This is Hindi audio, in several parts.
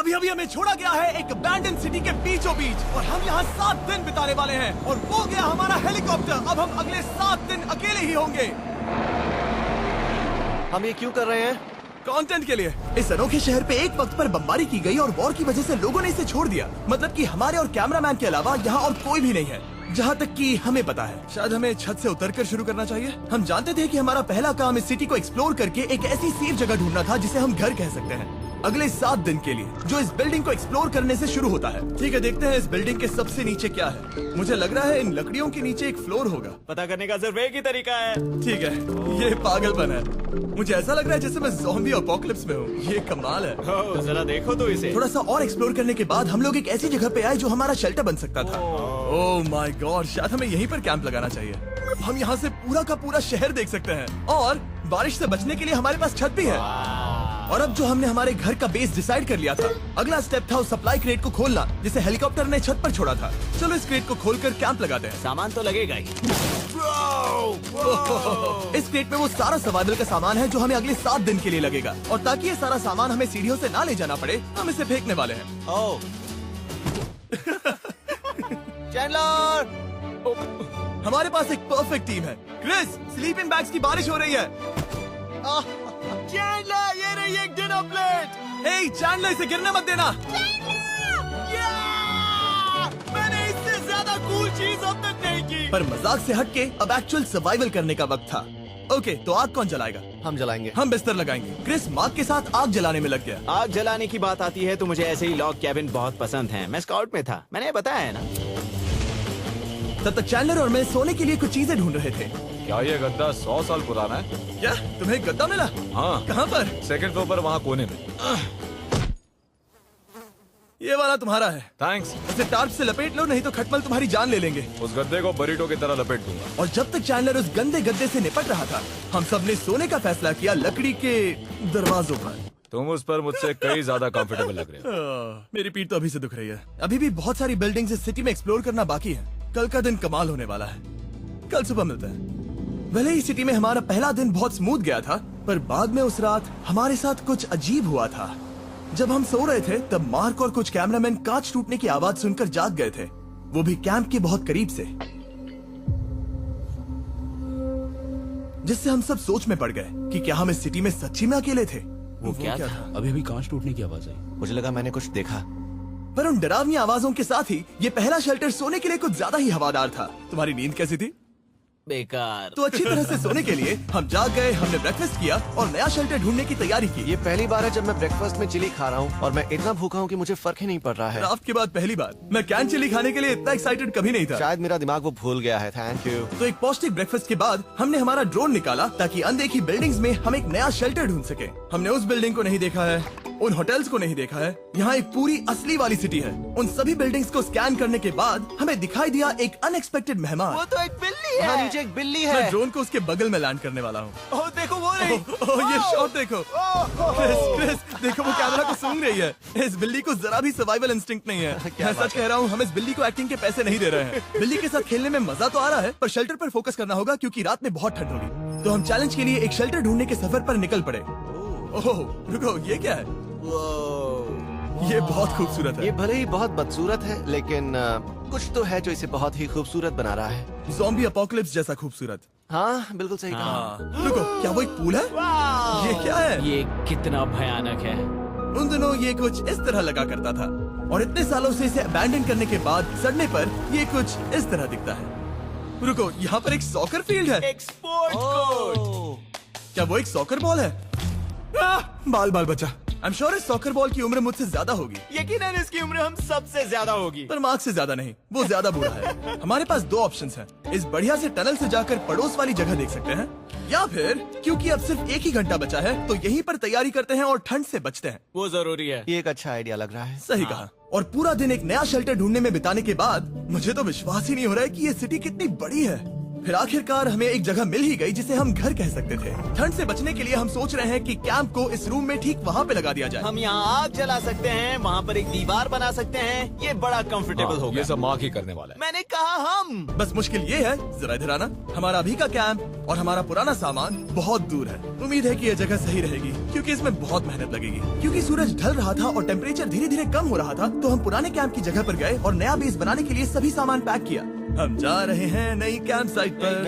अभी अभी हमें छोड़ा गया है एक अबैंडन सिटी के बीचों बीच और हम यहाँ 7 दिन बिताने वाले हैं और वो गया हमारा हेलीकॉप्टर। अब हम अगले 7 दिन अकेले ही होंगे। हम ये क्यों कर रहे हैं? कंटेंट के लिए। इस अनोखे शहर पे एक वक्त पर बमबारी की गई और वॉर की वजह से लोगों ने इसे छोड़ दिया। मतलब कि हमारे और कैमरामैन के अलावा यहाँ और कोई भी नहीं है, जहाँ तक कि हमें पता है। शायद हमें छत से उतरकर शुरू करना चाहिए। हम जानते थे कि हमारा पहला काम इस सिटी को एक्सप्लोर करके एक ऐसी सेफ जगह ढूंढना था जिसे हम घर कह सकते हैं, अगले 7 दिन के लिए, जो इस बिल्डिंग को एक्सप्लोर करने से शुरू होता है। ठीक है, देखते हैं इस बिल्डिंग के सबसे नीचे क्या है। मुझे लग रहा है इन लकड़ियों के नीचे एक फ्लोर होगा। पता करने का सिर्फ एक ही तरीका है। ठीक है, ये पागलपन है। मुझे ऐसा लग रहा है जैसे मैं ज़ॉम्बी अपोकलिप्स में हूँ। ये कमाल है। ओह, जरा देखो तो इसे। थोड़ा सा और एक्सप्लोर करने के बाद हम लोग एक ऐसी जगह पे आए जो हमारा शेल्टर बन सकता था। ओह माय गॉड, शायद हमें यहीं पर कैंप लगाना चाहिए। हम यहाँ से पूरा का पूरा शहर देख सकते हैं और बारिश से बचने के लिए हमारे पास छत भी है। और अब जो हमने हमारे घर का बेस डिसाइड कर लिया था, अगला स्टेप था उस सप्लाई क्रेट को खोलना जिसे हेलीकॉप्टर ने छत पर छोड़ा था। चलो इस क्रेट को खोलकर कैंप लगाते हैं। सामान तो लगेगा ही। इस क्रेट में वो सारा सर्वाइवल का सामान है जो हमें अगले 7 दिन के लिए लगेगा। और ताकि ये सारा सामान हमें सीढ़ियों से ना ले जाना पड़े, हम इसे फेंकने वाले हैं। ओह, चैंडलर! हमारे पास एक परफेक्ट टीम है। क्रिस, स्लीपिंग बैग्स की बारिश हो रही है। चैंडलर, ये रही एक डिनर प्लेट। हे चैंडलर, इसे गिरने मत देना। मैंने इससे ज्यादा कूल चीज अब तक नहीं की। पर मजाक से हटके अब एक्चुअल सर्वाइवल करने का वक्त था। ओके, तो आग कौन जलाएगा? हम जलाएंगे। हम बिस्तर लगाएंगे। क्रिस मार्क के साथ आग जलाने में लग गया। आग जलाने की बात आती है तो मुझे ऐसे ही लॉग कैबिन बहुत पसंद हैं। मैं स्काउट में था, मैंने बताया है ना। तब तक चैंडलर और मैं सोने के लिए कुछ चीजें ढूंढ रहे थे। क्या ये गद्दा 100 साल पुराना है? क्या तुम्हें गद्दा मिला? हाँ, कहाँ पर? सेकंड फ्लोर पर, वहाँ कोने में। ये वाला तुम्हारा है। थैंक्स। इसे टार्प से लपेट लो, नहीं तो खटमल तुम्हारी जान ले लेंगे। उस गद्दे को बरीटो की तरह लपेट दूंगा। और जब तक चैंडलर उस गंदे गद्दे से निपट रहा था, हम सब ने सोने का फैसला किया लकड़ी के दरवाजों पर। तुम उस पर मुझसे कई ज्यादा कंफर्टेबल लग रहे हो। मेरी पीठ तो अभी से दुख रही है। अभी भी बहुत सारी बिल्डिंग्स इस सिटी में एक्सप्लोर करना बाकी है। कल का दिन कमाल होने वाला है। कल सुबह मिलते हैं। भले ही सिटी में हमारा पहला दिन बहुत स्मूथ गया था, पर बाद में उस रात हमारे साथ कुछ अजीब हुआ था। जब हम सो रहे थे तब मार्क और कुछ कैमरामैन कांच टूटने की आवाज सुनकर जाग गए थे, वो भी कैंप के बहुत करीब से, जिससे हम सब सोच में पड़ गए कि क्या हम इस सिटी में सच्ची में अकेले थे। वो क्या था? अभी अभी कांच टूटने की आवाज आई। मुझे लगा मैंने कुछ देखा। पर उन डरावनी आवाजों के साथ ही ये पहला शेल्टर सोने के लिए कुछ ज्यादा ही हवादार था। तुम्हारी नींद कैसी थी? बेकार। तो अच्छी तरह से सोने के लिए हम जाग गए, हमने ब्रेकफास्ट किया और नया शेल्टर ढूंढने की तैयारी की। ये पहली बार है जब मैं ब्रेकफास्ट में चिली खा रहा हूँ और मैं इतना भूखा हूँ कि मुझे फर्क ही नहीं पड़ रहा है। ड्राफ्ट के बाद पहली बार। मैं कैन चिली खाने के लिए इतना एक्साइटेड कभी नहीं था। शायद मेरा दिमाग वो भूल गया है। Thank you. तो एक पौष्टिक ब्रेकफास्ट के बाद हमने हमारा ड्रोन निकाला ताकि अनदेखी बिल्डिंग्स में हम एक नया शेल्टर ढूंढ सके। हमने उस बिल्डिंग को नहीं देखा है, उन होटल्स को नहीं देखा है। यहाँ एक पूरी असली वाली सिटी है। उन सभी बिल्डिंग्स को स्कैन करने के बाद हमें दिखाई दिया एक अनएक्सपेक्टेड मेहमान। वो तो एक बिल्ली यहाँ है। नीचे एक बिल्ली मैं है। ड्रोन को उसके बगल में लैंड करने वाला हूँ। ओह, देखो वो रही। ये शॉट देखो। क्रिस, देखो वो कैमरा को सूंघ रही है। इस बिल्ली को जरा भी सर्वाइवल इंस्टिंक्ट नहीं है। मैं सच कह रहा हूँ, हम इस बिल्ली को एक्टिंग के पैसे नहीं दे रहे हैं। बिल्ली के साथ खेलने में मजा तो आ रहा है, पर शेल्टर पर फोकस करना होगा क्योंकि रात में बहुत ठंड होगी। तो हम चैलेंज के लिए एक शेल्टर ढूंढने के सफर पर निकल पड़े। ओह रुको, ये क्या है? ये बहुत खूबसूरत है। ये भले ही बहुत बदसूरत है, लेकिन कुछ तो है जो इसे बहुत ही खूबसूरत बना रहा है। ज़ॉम्बी अपोकलिप्स जैसा खूबसूरत। हाँ, बिल्कुल सही कहा। हाँ। रुको, क्या वो एक पूल है? ये क्या है? ये कितना भयानक है। उन दिनों ये कुछ इस तरह लगा करता था और इतने सालों से इसे अबैंडन करने के बाद सड़ने पर ये कुछ इस तरह दिखता है। रुको, यहाँ पर एक सॉकर फील्ड है। एक स्पोर्ट्स कोर्ट। क्या वो एक सॉकर बॉल है? बाल बाल बचा। आई एम श्योर इस सॉकर बॉल की उम्र मुझसे ज्यादा होगी। यकीनन इसकी उम्र हम सबसे ज्यादा होगी। पर मार्क से ज्यादा नहीं, वो ज्यादा बुरा है। हमारे पास 2 ऑप्शंस हैं। इस बढ़िया से टनल से जाकर पड़ोस वाली जगह देख सकते हैं, या फिर क्योंकि अब सिर्फ एक ही घंटा बचा है तो यहीं पर तैयारी करते हैं और ठंड से बचते हैं। वो जरूरी है। ये एक अच्छा आइडिया लग रहा है। सही कहा। और पूरा दिन एक नया शेल्टर ढूंढने में बिताने के बाद मुझे तो विश्वास ही नहीं हो रहा है कि ये सिटी कितनी बड़ी है। फिर आखिरकार हमें एक जगह मिल ही गई जिसे हम घर कह सकते थे। ठंड से बचने के लिए हम सोच रहे हैं कि कैंप को इस रूम में ठीक वहाँ पे लगा दिया जाए। हम यहाँ आग जला सकते हैं, वहाँ पर एक दीवार बना सकते हैं। ये बड़ा कंफर्टेबल हाँ, होगा। ये सब मार्क ही करने वाला है। मैंने कहा हम। बस मुश्किल ये है, जरा इधर आना, हमारा अभी का कैंप और हमारा पुराना सामान बहुत दूर है। उम्मीद है कि यह जगह सही रहेगी क्योंकि इसमें बहुत मेहनत लगेगी। क्योंकि सूरज ढल रहा था और टेम्परेचर धीरे धीरे कम हो रहा था, तो हम पुराने कैंप की जगह पर गए और नया बेस बनाने के लिए सभी सामान पैक किया। हम जा रहे हैं नई कैंप साइट पर।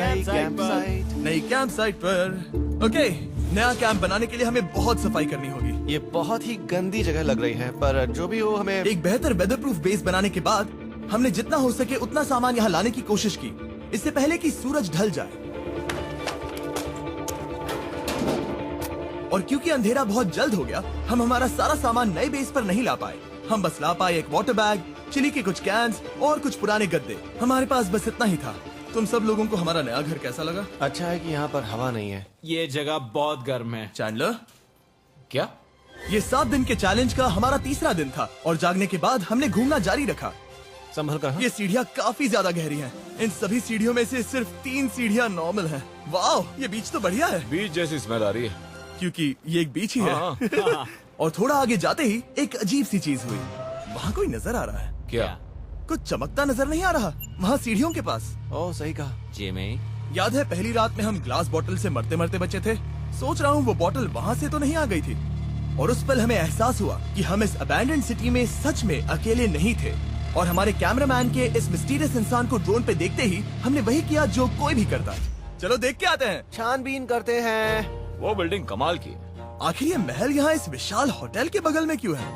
नई कैंप साइट पर। ओके, नया कैंप बनाने के लिए हमें बहुत सफाई करनी होगी। ये बहुत ही गंदी जगह लग रही है, पर जो भी हो हमें एक बेहतर वेदर प्रूफ बेस बनाने के बाद हमने जितना हो सके उतना सामान यहाँ लाने की कोशिश की, इससे पहले कि सूरज ढल जाए। और क्योंकि अंधेरा बहुत जल्द हो गया, हम हमारा सारा सामान नए बेस पर नहीं ला पाए। हम बस ला पाए एक वाटर बैग, चिली के कुछ कैंस और कुछ पुराने गद्दे। हमारे पास बस इतना ही था। तुम सब लोगों को हमारा नया घर कैसा लगा? अच्छा है कि यहाँ पर हवा नहीं है। ये जगह बहुत गर्म है। चैंडलर, क्या? ये 7 दिन के चैलेंज का हमारा तीसरा दिन था और जागने के बाद हमने घूमना जारी रखा। संभल कर। ये सीढ़ियाँ काफी ज्यादा गहरी हैं। इन सभी सीढ़ियों में से सिर्फ 3 सीढ़ियाँ नॉर्मल हैं। वाह, ये बीच तो बढ़िया है बीच जैसी स्मेल आ रही है। क्योंकि ये एक बीच ही हाँ। है। और थोड़ा आगे जाते ही एक अजीब सी चीज हुई। वहाँ कोई नजर आ रहा है। क्या? कुछ चमकता नजर नहीं आ रहा वहाँ सीढ़ियों के पास। ओह, सही कहा। जिमी, याद है पहली रात में हम ग्लास बोतल से मरते मरते बचे थे? सोच रहा हूँ वो बोतल वहाँ से तो नहीं आ गई थी। और उस पल हमें एहसास हुआ कि हम इस अबैंडन्ड सिटी में सच में अकेले नहीं थे। और हमारे कैमरामैन के इस मिस्टीरियस इंसान को ड्रोन पे देखते ही हमने वही किया जो कोई भी करता। चलो देख के आते हैं। छानबीन करते हैं। वो बिल्डिंग कमाल की है। आखिर ये महल यहाँ इस विशाल होटल के बगल में क्यों है?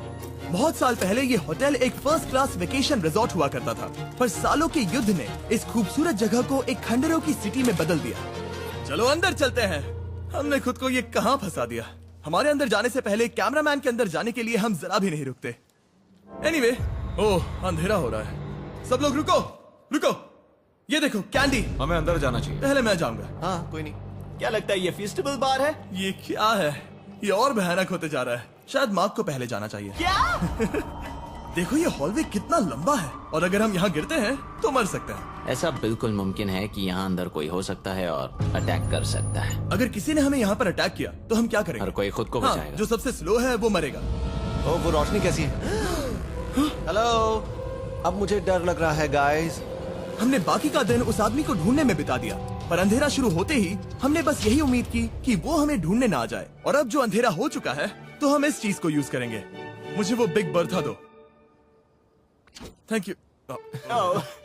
बहुत साल पहले ये होटल एक फर्स्ट क्लास वेकेशन रिजॉर्ट हुआ करता था, पर सालों के युद्ध ने इस खूबसूरत जगह को एक खंडरों की सिटी में बदल दिया। चलो अंदर चलते हैं। हमने खुद को ये कहाँ फंसा दिया। हमारे अंदर जाने से पहले कैमरामैन के अंदर जाने के लिए हम जरा भी नहीं रुकते। एनीवे, ओह अंधेरा हो रहा है। सब लोग रुको, रुको। ये देखो कैंडी। हमें अंदर जाना चाहिए। पहले मैं जाऊंगा। हाँ, कोई नहीं। क्या लगता है ये फेस्टिवल बार है? ये क्या है? ये और भयानक होते जा रहा है। शायद मार्क को पहले जाना चाहिए। क्या? देखो ये हॉलवे कितना लंबा है और अगर हम यहाँ गिरते हैं तो मर सकते हैं। ऐसा बिल्कुल मुमकिन है कि यहाँ अंदर कोई हो सकता है और अटैक कर सकता है। अगर किसी ने हमें यहाँ पर अटैक किया तो हम क्या करेंगे? हर कोई खुद को हाँ, बचाएगा। जो सबसे स्लो है वो मरेगा। ओह, वो रोशनी कैसी है? हेलो, अब मुझे डर लग रहा है गाइस। हमने बाकी का दिन उस आदमी को ढूंढने में बिता दिया, पर अंधेरा शुरू होते ही हमने बस यही उम्मीद की कि वो हमें ढूंढने ना आ जाए। और अब जो अंधेरा हो चुका है तो हम इस चीज को यूज करेंगे। मुझे वो बिग बर्था दो। Thank you.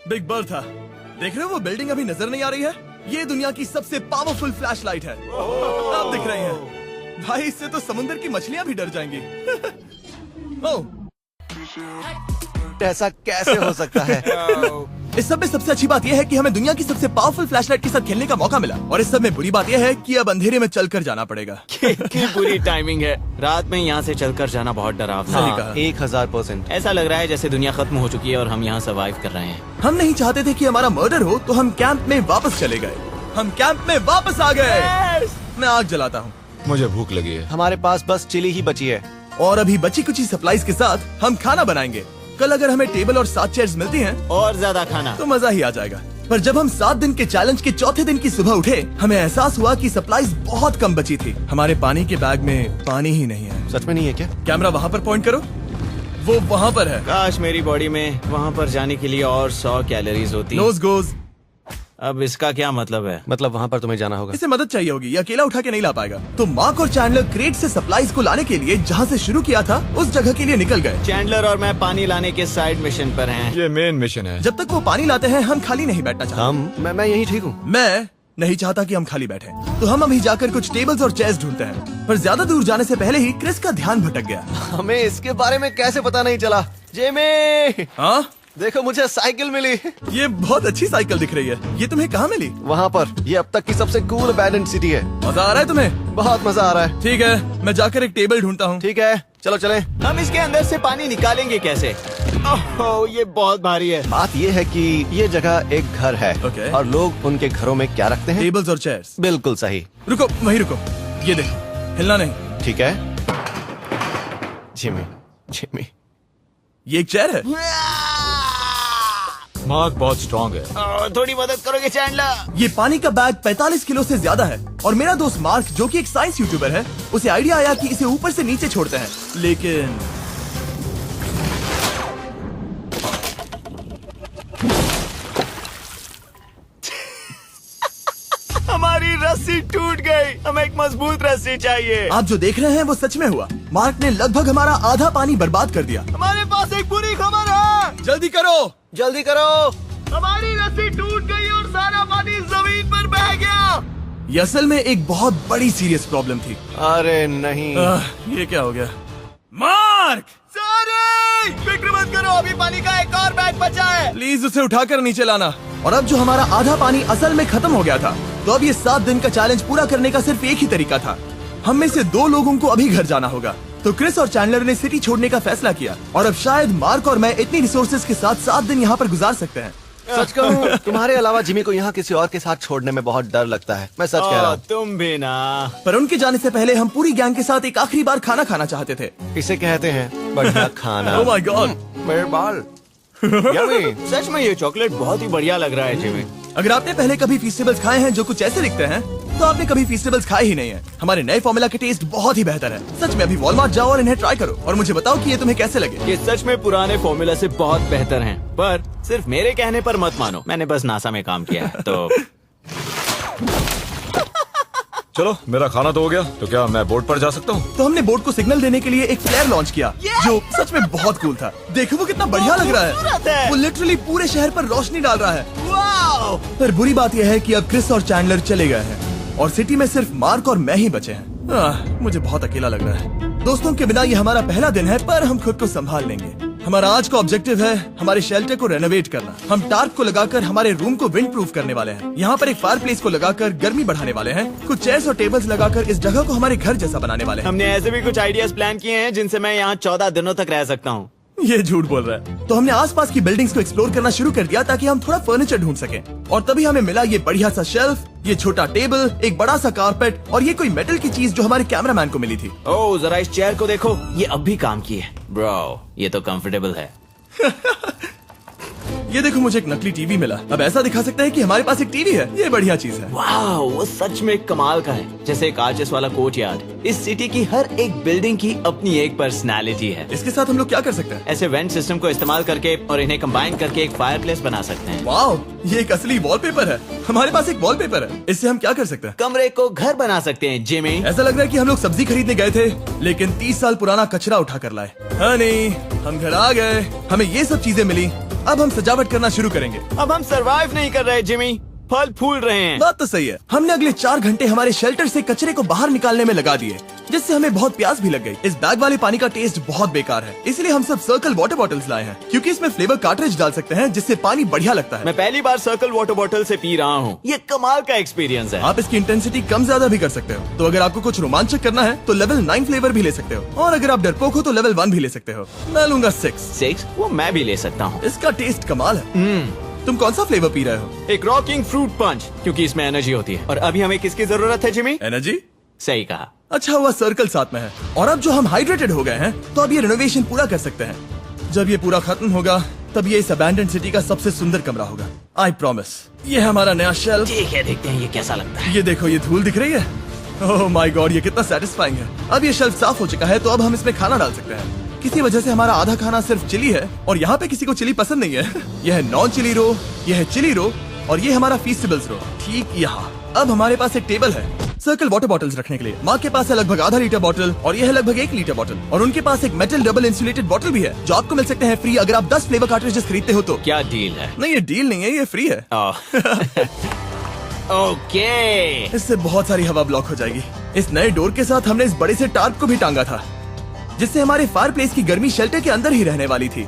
Big Bertha. देख रहे हो वो बिल्डिंग अभी नजर नहीं आ रही है? ये दुनिया की सबसे पावरफुल फ्लैश लाइट है। अब दिख रही है। भाई इससे तो समुद्र की मछलियां भी डर जाएंगी। ओह, ऐसा कैसे हो सकता है? इस सब में सबसे अच्छी बात यह है कि हमें दुनिया की सबसे पावरफुल फ्लैशलाइट के साथ खेलने का मौका मिला। और इस सब में बुरी बात यह है कि अब अंधेरे में चलकर जाना पड़ेगा। कितनी बुरी टाइमिंग है। रात में यहाँ से चलकर जाना बहुत डरावना सही है। कहा। 1000%। ऐसा लग रहा है जैसे दुनिया खत्म हो चुकी है और हम यहाँ सर्वाइव कर रहे हैं। हम नहीं चाहते थे कि हमारा मर्डर हो, तो हम कैंप में वापस चले गए। हम कैंप में वापस आ गए। मैं आग जलाता हूँ। मुझे भूख लगी है। हमारे पास बस चिली ही बची है। और अभी बची कुची सप्लाईज के साथ हम खाना बनाएंगे। कल अगर हमें टेबल और 7 चेयर्स मिलती हैं और ज्यादा खाना तो मजा ही आ जाएगा। पर जब हम 7 दिन के चैलेंज के चौथे दिन की सुबह उठे, हमें एहसास हुआ कि सप्लाईज बहुत कम बची थी। हमारे पानी के बैग में पानी ही नहीं है। सच में नहीं है क्या? कैमरा वहाँ पर पॉइंट करो। वो वहाँ पर है। काश मेरी बॉडी में वहाँ पर जाने के लिए और 100 कैलोरीज होती। Nose goes. अब इसका क्या मतलब है? मतलब वहाँ पर तुम्हें जाना होगा। इसे मदद चाहिए होगी, ये अकेला उठा के नहीं ला पाएगा। तो मार्क और चैंडलर क्रेट से सप्लाईज को लाने के लिए जहाँ से शुरू किया था उस जगह के लिए निकल गए। चैंडलर और मैं पानी लाने के साइड मिशन पर हैं। ये मेन मिशन है। जब तक वो पानी लाते हैं हम खाली नहीं बैठना चाहते। मैं यही ठीक हूँ। मैं नहीं चाहता कि हम खाली बैठे, तो हम अभी जाकर कुछ टेबल्स और चेयर्स ढूंढते हैं। पर ज्यादा दूर जाने से पहले ही क्रिस का ध्यान भटक गया। हमें इसके बारे में कैसे पता नहीं चला? जेमी, हाँ, देखो मुझे साइकिल मिली। ये बहुत अच्छी साइकिल दिख रही है। ये तुम्हें कहाँ मिली? वहाँ पर। ये अब तक की सबसे कूल अबैंडन्ड सिटी है। मजा आ रहा है तुम्हें? बहुत मजा आ रहा है। ठीक है, मैं जाकर एक टेबल ढूंढता हूँ। ठीक है, चलो चलें। हम इसके अंदर से पानी निकालेंगे कैसे? ओह, ये बहुत भारी है। बात ये है कि ये जगह एक घर है। Okay. और लोग उनके घरों में क्या रखते हैं? टेबल्स और चेयर्स। बिल्कुल सही। रुको, वहीं रुको। ये देखो, हिलना नहीं। ठीक है जिमी, जिमी। ये एक चेयर है। मार्क बहुत स्ट्रांग है। थोड़ी मदद करोगे चैंडलर? ये पानी का बैग 45 किलो से ज्यादा है और मेरा दोस्त मार्क जो कि एक साइंस यूट्यूबर है, उसे आइडिया आया कि इसे ऊपर से नीचे छोड़ते हैं, लेकिन हमारी रस्सी टूट गई। हमें एक मजबूत रस्सी चाहिए। आप जो देख रहे हैं वो सच में हुआ। मार्क ने लगभग हमारा आधा पानी बर्बाद कर दिया। हमारे पास एक बुरी खबर है। जल्दी करो। जल्दी करो। हमारी रस्सी टूट गई और सारा पानी जमीन पर बह गया। ये असल में एक बहुत बड़ी सीरियस प्रॉब्लम थी। अरे नहीं। ये क्या हो गया? मार्क, सॉरी, फिक्र मत करो, अभी पानी का एक और बैग बचा है। प्लीज उसे उठाकर नीचे लाना। और अब जो हमारा आधा पानी असल में खत्म हो गया था, तो अब ये 7 दिन का चैलेंज पूरा करने का सिर्फ एक ही तरीका था। हम में से 2 लोगों को अभी घर जाना होगा। तो क्रिस और चैंडलर ने सिटी छोड़ने का फैसला किया और अब शायद मार्क और मैं इतनी रिसोर्सेज के साथ 7 दिन यहाँ पर गुजार सकते हैं। सच कहूँ, तुम्हारे अलावा जिमी को यहाँ किसी और के साथ छोड़ने में बहुत डर लगता है। मैं सच कह रहा हूँ। तुम भी ना। पर उनके जाने से पहले हम पूरी गैंग के साथ एक आखिरी बार खाना खाना चाहते थे। इसे कहते हैं बढ़िया खाना। ओह माय गॉड, मेरे बाल। यम्मी। सच में ये चॉकलेट बहुत ही बढ़िया लग रहा है जिमी। अगर आपने पहले कभी फीस्टेबल्स खाए हैं जो कुछ ऐसे दिखते हैं, तो आपने कभी फीस्टेबल्स खाए ही नहीं है। हमारे नए फॉर्मूला के टेस्ट बहुत ही बेहतर है। सच में अभी वॉलमार्ट जाओ और इन्हें ट्राई करो और मुझे बताओ कि ये तुम्हें कैसे लगे। ये सच में पुराने फॉर्मूला से बहुत बेहतर हैं, पर सिर्फ मेरे कहने पर मत मानो। मैंने बस नासा में काम किया है तो। चलो मेरा खाना तो हो गया, तो क्या मैं बोट पर जा सकता हूँ? तो हमने बोट को सिग्नल देने के लिए एक फ्लेयर लॉन्च किया, जो सच में बहुत कूल था। देखो वो कितना बढ़िया लग रहा खूबसूरत है। है। वो लिटरली पूरे शहर पर रोशनी डाल रहा है। वाओ! पर बुरी बात यह है कि अब क्रिस और चैंडलर चले गए हैं और सिटी में सिर्फ मार्क और मैं ही बचे हैं। मुझे बहुत अकेला लग रहा है। दोस्तों के बिना ये हमारा पहला दिन है, पर हम खुद को संभाल लेंगे। हमारा आज का ऑब्जेक्टिव है हमारे शेल्टर को रेनोवेट करना। हम टार्प को लगाकर हमारे रूम को विंड प्रूफ करने वाले हैं। यहाँ पर एक फायर प्लेस को लगाकर गर्मी बढ़ाने वाले हैं। कुछ चेयर्स और टेबल्स लगाकर इस जगह को हमारे घर जैसा बनाने वाले हैं। हमने ऐसे भी कुछ आइडियाज प्लान किए हैं जिनसे मैं यहाँ 14 दिनों तक रह सकता हूँ। ये झूठ बोल रहा है। तो हमने आसपास की बिल्डिंग्स को एक्सप्लोर करना शुरू कर दिया ताकि हम थोड़ा फर्नीचर ढूंढ सकें। और तभी हमें मिला ये बढ़िया सा शेल्फ, ये छोटा टेबल, एक बड़ा सा कारपेट और ये कोई मेटल की चीज जो हमारे कैमरामैन को मिली थी। ओह, जरा इस चेयर को देखो, ये अब भी काम की है। ब्रो, ये तो कंफर्टेबल है। ये देखो, मुझे एक नकली टीवी मिला। अब ऐसा दिखा सकते हैं कि हमारे पास एक टीवी है। ये बढ़िया चीज है। वाह, वो सच में कमाल का है। जैसे एक आर्चेस वाला कोर्टयार्ड। इस सिटी की हर एक बिल्डिंग की अपनी एक पर्सनालिटी है। इसके साथ हम लोग क्या कर सकते हैं? ऐसे वेंट सिस्टम को इस्तेमाल करके और इन्हें कंबाइन करके एक फायर प्लेस बना सकते हैं। वाओ, ये एक असली वॉलपेपर है। हमारे पास एक वॉलपेपर है। इससे हम क्या कर सकते हैं? कमरे को घर बना सकते हैं जिमी। ऐसा लग रहा है कि हम लोग सब्जी खरीदने गए थे, लेकिन 30 साल पुराना कचरा उठा कर लाए। हनी, हम घर आ गए। हमें ये सब चीजें मिली। अब हम सजावट करना शुरू करेंगे। अब हम सरवाइव नहीं कर रहे जिमी, फल फूल रहे हैं। बात तो सही है। हमने अगले 4 घंटे हमारे शेल्टर से कचरे को बाहर निकालने में लगा दिए, जिससे हमें बहुत प्यास भी लग गई। इस बैग वाले पानी का टेस्ट बहुत बेकार है, इसलिए हम सब सर्कल वाटर बॉटल्स लाए हैं, क्योंकि इसमें फ्लेवर कार्ट्रिज डाल सकते हैं जिससे पानी बढ़िया लगता है। मैं पहली बार सर्कल वाटर बॉटल से पी रहा हूँ। ये कमाल का एक्सपीरियंस है। आप इसकी इंटेंसिटी कम ज्यादा भी कर सकते हो। तो अगर आपको कुछ रोमांचक करना है तो लेवल 9 फ्लेवर भी ले सकते हो, और अगर आप डरपोक हो तो लेवल 1 भी ले सकते हो। मैं लूंगा 6। वो मैं भी ले सकता हूँ। इसका टेस्ट कमाल है। तुम कौन सा फ्लेवर पी रहे हो? एक रॉकिंग फ्रूट पंच, क्योंकि इसमें एनर्जी होती है। और अभी हमें किसकी जरूरत है जिमी? एनर्जी? सही कहा। अच्छा हुआ सर्कल साथ में है। और अब जो हम हाइड्रेटेड हो गए हैं, तो अब ये रिनोवेशन पूरा कर सकते हैं। जब ये पूरा खत्म होगा, तब ये इस अबैंडन्ड सिटी का सबसे सुंदर कमरा होगा। I promise. ये है हमारा नया शेल्फ। ठीक है, देखते हैं ये कैसा लगता है। ये देखो, ये धूल दिख रही है। ओह माय गॉड, ये कितना सेटिस्फाइंग है। अब ये शेल्फ साफ हो चुका है, तो अब हम इसमें खाना डाल सकते हैं। किसी वजह से हमारा आधा खाना सिर्फ चिली है, और यहाँ पे किसी को चिली पसंद नहीं है। यह है नॉन चिली रो, यह है चिली रो, और ये हमारा फीस्टेबल्स रो ठीक यहाँ। अब हमारे पास एक टेबल है सर्कल वाटर बॉटल्स रखने के लिए। माँ के पास है लगभग आधा लीटर बॉटल, और यह है लगभग 1 लीटर बॉटल, और उनके पास एक मेटल डबल इंसुलेटेड बॉटल भी है, जो आपको मिल सकते हैं फ्री अगर आप 10 फ्लेवर कार्ट्रिजेस खरीदते हो तो। क्या डील है? नहीं, ये डील नहीं है, ये फ्री है। ओके। इससे बहुत सारी हवा ब्लॉक हो जाएगी। इस नए डोर के साथ हमने इस बड़े से टार्प को भी टांगा था, जिससे हमारे फायर प्लेस की गर्मी शेल्टर के अंदर ही रहने वाली थी।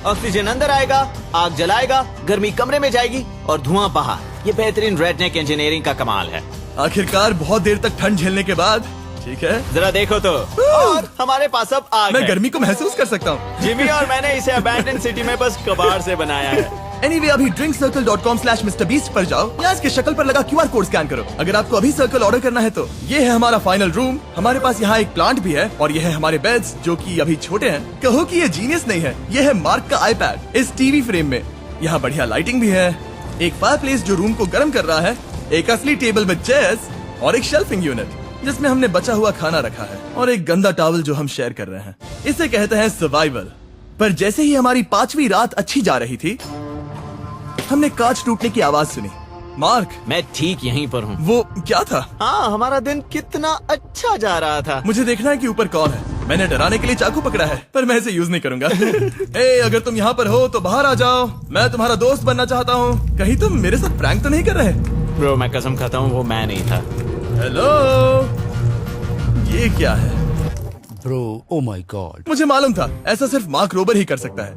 ऑक्सीजन अंदर आएगा, आग जलाएगा, गर्मी कमरे में जाएगी और धुआं बाहर। ये बेहतरीन रेडनेक इंजीनियरिंग का कमाल है। आखिरकार बहुत देर तक ठंड झेलने के बाद, ठीक है, जरा देखो तो। और हमारे पास अब आग मैं है। गर्मी को महसूस कर सकता हूँ। जिमी और मैंने इसे अबैंडन सिटी में बस कबाड़ से बनाया है। Anyway, अभी drinkcircle.com/MrBeast पर जाओ या इसके शक्ल पर लगा QR कोड स्कैन करो। अगर आपको अभी सर्कल ऑर्डर करना है तो ये है हमारा फाइनल रूम। हमारे पास यहाँ एक प्लांट भी है, और ये है हमारे बेड्स जो कि अभी छोटे हैं। कहो कि ये जीनियस नहीं है, ये है मार्क का iPad इस टीवी फ्रेम में। यहाँ बढ़िया लाइटिंग भी है, एक फायरप्लेस जो रूम को गर्म कर रहा है, एक असली टेबल विद चेयर्स और एक शेल्फिंग यूनिट जिसमें हमने बचा हुआ खाना रखा है और एक गंदा टॉवल जो हम शेयर कर रहे हैं। इसे कहते हैं सर्वाइवल। पर जैसे ही हमारी 5वीं रात अच्छी जा रही थी, हमने कांच टूटने की आवाज सुनी। मार्क, मैं ठीक यहीं पर हूँ। वो क्या था? हाँ, हमारा दिन कितना अच्छा जा रहा था। मुझे देखना है कि ऊपर कौन है। मैंने डराने के लिए चाकू पकड़ा है, पर मैं इसे यूज नहीं करूंगा। ए, अगर तुम यहाँ पर हो तो बाहर आ जाओ, मैं तुम्हारा दोस्त बनना चाहता हूँ। कहीं तुम मेरे साथ प्रैंक तो नहीं कर रहे? ब्रो, मैं कसम खाता हूँ वो मैं नहीं था। हेलो, ये क्या है? Bro, oh my God. मुझे मालूम था ऐसा सिर्फ मार्क रोबर ही कर सकता है।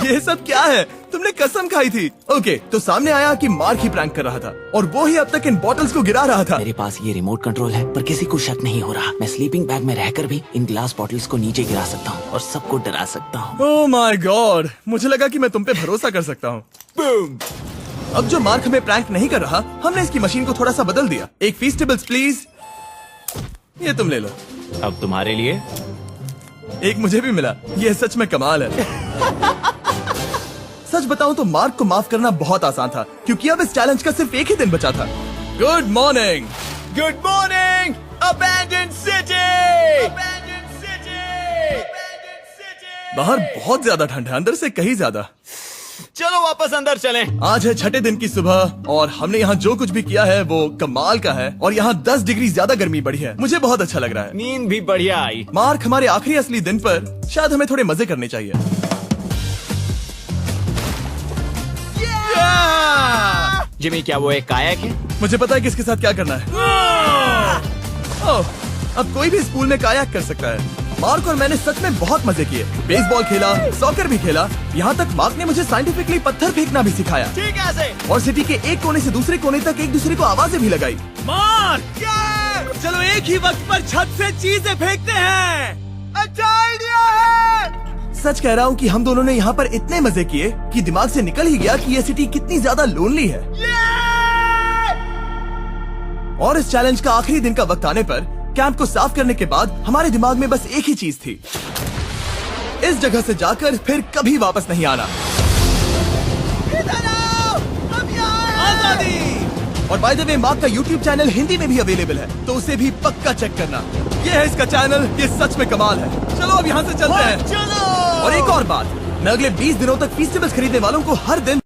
ये सब क्या है? तुमने कसम खाई थी। ओके, तो सामने आया कि मार्क ही प्रैंक कर रहा था और वो ही अब तक इन बॉटल्स को गिरा रहा था। मेरे पास ये रिमोट कंट्रोल है, पर किसी को शक नहीं हो रहा। मैं स्लीपिंग बैग में रहकर भी इन ग्लास बॉटल्स को नीचे गिरा सकता हूँ और सबको डरा सकता हूँ। ओह माय गॉड, मुझे लगा कि मैं तुम पे भरोसा कर सकता हूँ। अब जो मार्क हमें प्रैंक नहीं कर रहा, हमने इसकी मशीन को थोड़ा सा बदल दिया। एक फीस्टेबल्स प्लीज, ये तुम ले लो। अब तुम्हारे लिए एक मुझे भी मिला। ये सच में कमाल है। सच बताऊं तो मार्क को माफ करना बहुत आसान था, क्योंकि अब इस चैलेंज का सिर्फ एक ही दिन बचा था। Good morning, good morning, abandoned city. बाहर बहुत ज्यादा ठंड है, अंदर से कहीं ज्यादा। चलो वापस अंदर चलें। आज है 6ठे दिन की सुबह और हमने यहाँ जो कुछ भी किया है वो कमाल का है और यहाँ 10 डिग्री ज्यादा गर्मी बढ़ी है। मुझे बहुत अच्छा लग रहा है। नींद भी बढ़िया आई। मार्क, हमारे आखिरी असली दिन पर शायद हमें थोड़े मजे करने चाहिए। जिमी, क्या वो एक कायाक है? मुझे पता है किसके साथ क्या करना है। ओह, अब कोई भी इस पूल में कायाक कर सकता है। मार्क और मैंने सच में बहुत मजे किए। बेसबॉल खेला, सॉकर भी खेला, यहाँ तक मार्क ने मुझे साइंटिफिकली पत्थर फेंकना भी सिखाया। ठीक है ऐसे। और सिटी के एक कोने से दूसरे कोने तक एक दूसरे को आवाजें भी लगाई। मार्क, चलो एक ही वक्त पर छत से चीजें फेंकते हैं। अच्छा आइडिया है। सच कह रहा हूँ कि हम दोनों ने यहाँ पर इतने मजे किए कि दिमाग से निकल ही गया कि ये सिटी कितनी ज्यादा लोनली है। और इस चैलेंज का आखिरी दिन का वक्त आने पर कैंप को साफ करने के बाद हमारे दिमाग में बस एक ही चीज थी, इस जगह से जाकर फिर कभी वापस नहीं आना। आजादी। और बाय द वे, मार्क का YouTube चैनल हिंदी में भी अवेलेबल है, तो उसे भी पक्का चेक करना। ये है इसका चैनल, ये सच में कमाल है। चलो अब यहाँ से चलते हैं। चलो। और एक और बात, मैं अगले 20 दिनों तक फीस्टेबल्स खरीदने वालों को हर दिन